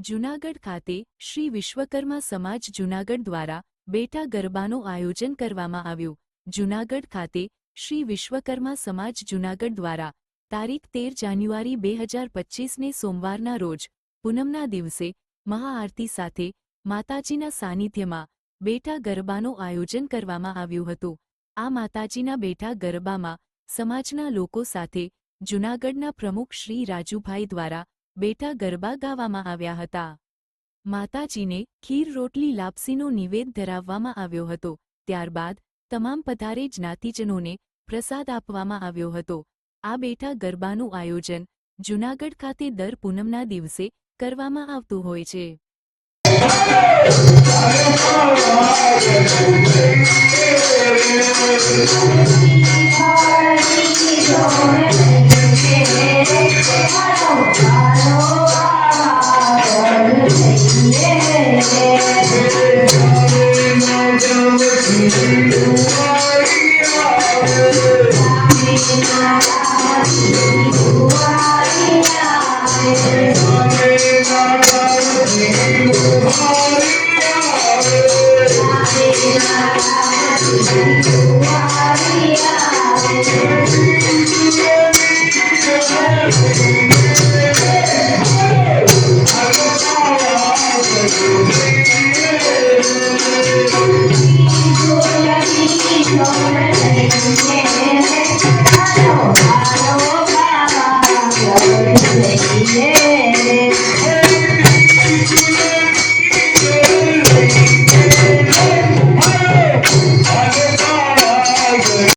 જૂનાગઢ ખાતે શ્રી વિશ્વકર્મા સમાજ જૂનાગઢ દ્વારા બેટા ગરબાનું આયોજન કરવામાં આવ્યું। જૂનાગઢ ખાતે શ્રી વિશ્વકર્મા સમાજ જૂનાગઢ દ્વારા તારીખ 13 જાન્યુઆરી 2025ને સોમવારના રોજ પૂનમના દિવસે મહાઆરતી સાથે માતાજીના સાનિધ્યમાં બેટા ગરબાનું આયોજન કરવામાં આવ્યું હતું। આ માતાજીના બેટા ગરબામાં સમાજના લોકો સાથે જૂનાગઢના પ્રમુખ શ્રી રાજુભાઈ દ્વારા બેટા ગરબા ગાવામાં આવ્યા હતા। માતાજીને ખીર રોટલી લાપસીનો નિવેદ ધરાવવામાં આવ્યો હતો। ત્યારબાદ તમામ પધારે જ્ઞાતિજનોને પ્રસાદ આપવામાં આવ્યો હતો। આ બેટા ગરબાનું આયોજન જૂનાગઢ ખાતે દર પૂનમના દિવસે કરવામાં આવતું હોય છે।